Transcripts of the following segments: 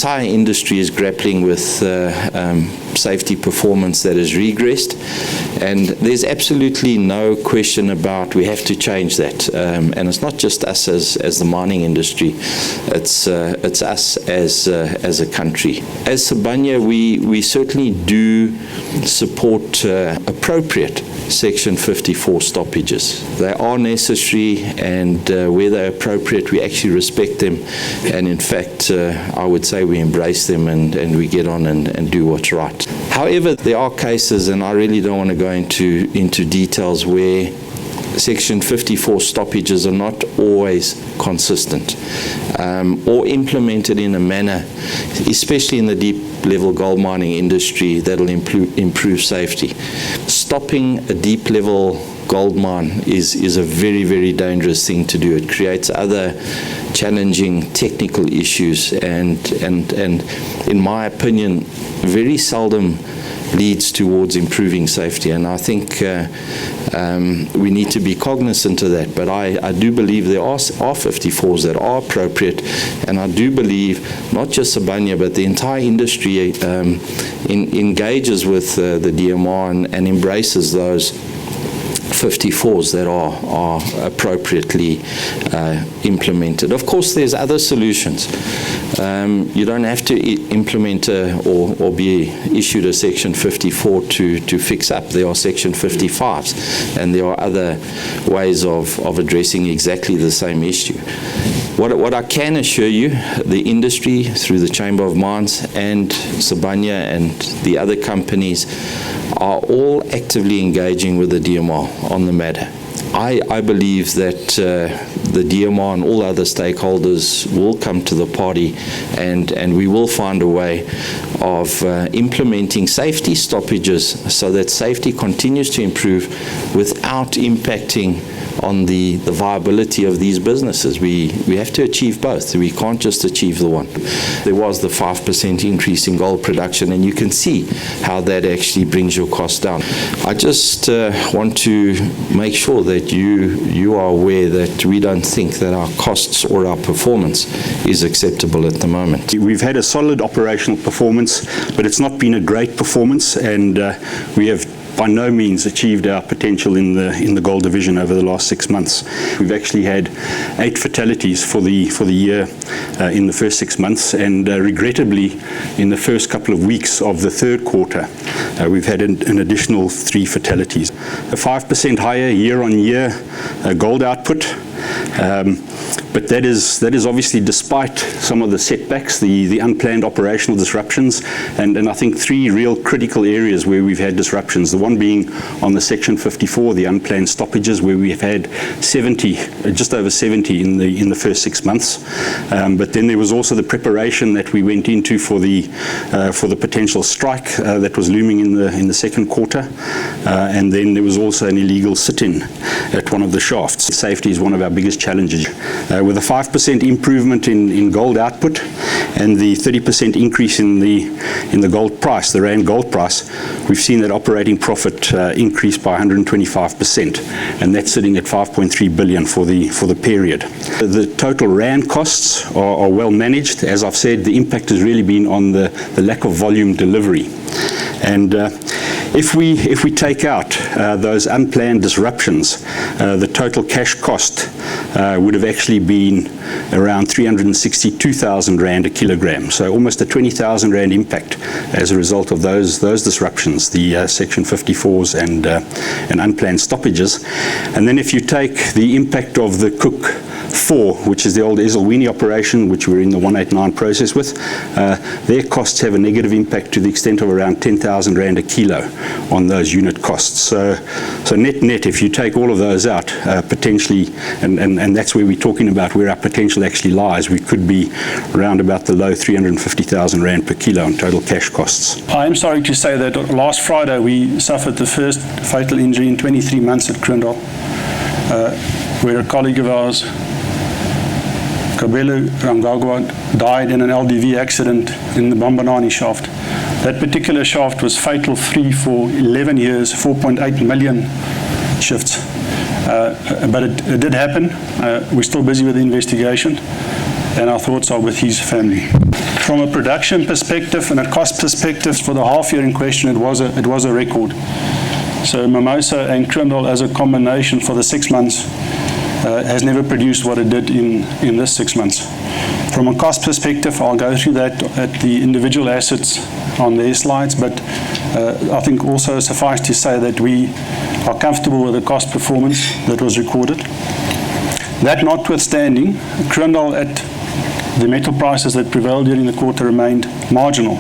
entire industry is grappling with safety performance that has regressed, and there's absolutely no question about we have to change that. And it's not just us as the mining industry; it's us as a country. As Sibanye, we certainly do support appropriate Section 54 stoppages. They are necessary, and where they're appropriate, we actually respect them, and in fact, I would say we embrace them and we get on and do what's right. However, there are cases, and I really don't want to go into details, where Section 54 stoppages are not always consistent or implemented in a manner, especially in the deep level gold mining industry, that'll improve safety. Stopping a deep level gold mine is a very, very dangerous thing to do. It creates other challenging technical issues, and in my opinion, very seldom leads towards improving safety, and I think we need to be cognizant of that. But I do believe there are 54s that are appropriate, and I do believe not just Sibanye but the entire industry engages with the DMR and embraces those 54s that are appropriately implemented. Of course, there's other solutions. You don't have to implement or be issued a Section 54 to fix up. There are Section 55s, and there are other ways of addressing exactly the same issue. What I can assure you, the industry through the Chamber of Mines and Sibanye and the other companies are all actively engaging with the DMR on the matter. I believe that the DMR and all other stakeholders will come to the party, and we will find a way of implementing safety stoppages so that safety continues to improve without impacting on the viability of these businesses. We have to achieve both. We can't just achieve the one. There was the 5% increase in gold production, and you can see how that actually brings your costs down. I just want to make sure that you are aware that we don't think that our costs or our performance is acceptable at the moment. We've had a solid operational performance, but it's not been a great performance, and we have by no means achieved our potential in the gold division over the last 6 months. We've actually had 8 fatalities for the year in the first 6 months, and regrettably in the first couple of weeks of the third quarter we've had an additional 3 fatalities. A 5% higher year-on-year gold output, but that is obviously despite some of the setbacks, the unplanned operational disruptions, and I think 3 real critical areas where we've had disruptions. The one being on the Section 54, the unplanned stoppages, where we've had 70, just over 70 in the first 6 months. But then there was also the preparation that we went into for the potential strike that was looming in the second quarter, and then there was also an illegal sit-in at one of the shafts. Safety is one of our biggest challenges. With a 5% improvement in gold output and the 30% increase in the gold price, the rand gold price, we've seen that operating profit increase by 125%, and that's sitting at 5.3 billion for the period. The total rand costs are well managed. As I've said, the impact has really been on the lack of volume delivery. And if we take out those unplanned disruptions, the total cash cost would have actually been around 362,000 rand a kilogram. So almost a 20,000 rand impact as a result of those disruptions, the Section 54s and unplanned stoppages. And then if you take the impact of the Cook 4, which is the old Ezulwini operation, which we're in the 189 process with, their costs have a negative impact to the extent of around 10,000 rand a kilo on those unit costs. So net, if you take all of those out, potentially, and that's where we're talking about where our potential actually lies, we could be around about the low 350,000 rand per kilo on total cash costs. I am sorry to say that last Friday we suffered the first fatal injury in 23 months at Kroondal, where a colleague of ours, Kabelo Rangagwa, died in an LDV accident in the Bambanani shaft. That particular shaft was fatal free for 11 years, 4.8 million shifts. But it did happen. We're still busy with the investigation. and our thoughts are with his family. From a production perspective and a cost perspective, for the half year in question, it was a record. So Mimosa and Kroondal as a combination for the 6 months has never produced what it did in this 6 months. From a cost perspective, I'll go through that at the individual assets on their slides, but I think also suffice to say that we are comfortable with the cost performance that was recorded. That notwithstanding, Kroondal at the metal prices that prevailed during the quarter remained marginal.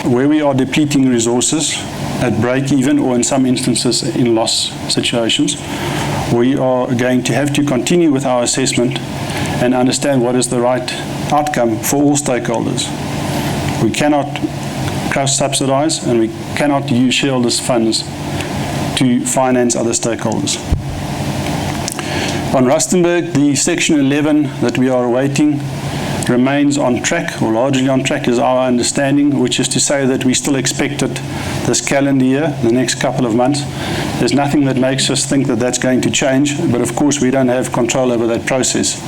Where we are depleting resources at break even, or in some instances in loss situations, we are going to have to continue with our assessment and understand what is the right outcome for all stakeholders. We cannot cross-subsidize, and we cannot use shareholders' funds to finance other stakeholders. On Rustenburg, the Section 11 that we are awaiting remains on track, or largely on track is our understanding, which is to say that we still expect it this calendar year, the next couple of months. There's nothing that makes us think that that's going to change, but of course we don't have control over that process.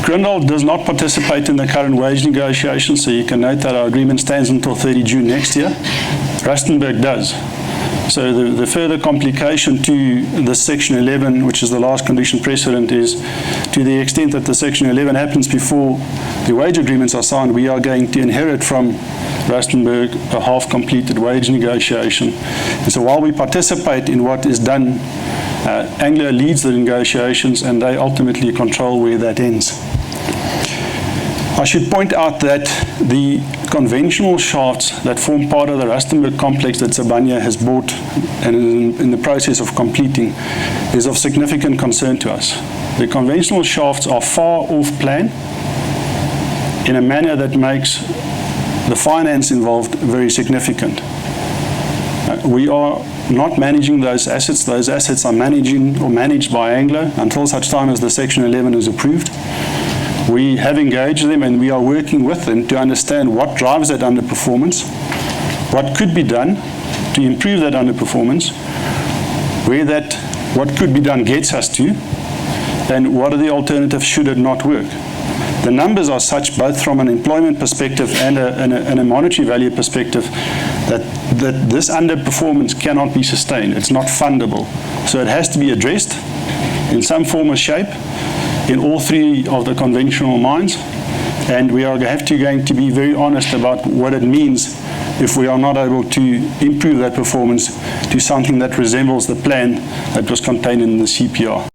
Kroondal does not participate in the current wage negotiations, so you can note that our agreement stands until 30 June next year. Rustenburg does. So the further complication to the Section 11, which is the last condition precedent, is to the extent that the Section 11 happens before the wage agreements are signed, we are going to inherit from Rustenburg a half-completed wage negotiation. And so while we participate in what is done, Anglo leads the negotiations and they ultimately control where that ends. I should point out that the conventional shafts that form part of the Rustenburg complex that Sibanye has bought and is in the process of completing is of significant concern to us. The conventional shafts are far off plan in a manner that makes the finance involved very significant. We are not managing those assets. Those assets are managed by Anglo until such time as the Section 11 is approved. We have engaged them and we are working with them to understand what drives that underperformance, what could be done to improve that underperformance, what could be done gets us to, and what are the alternatives should it not work. The numbers are such, both from an employment perspective and a monetary value perspective, that this underperformance cannot be sustained. It's not fundable. So it has to be addressed in some form or shape in all three of the conventional mines, and we are going to be very honest about what it means if we are not able to improve that performance to something that resembles the plan that was contained in the CPR.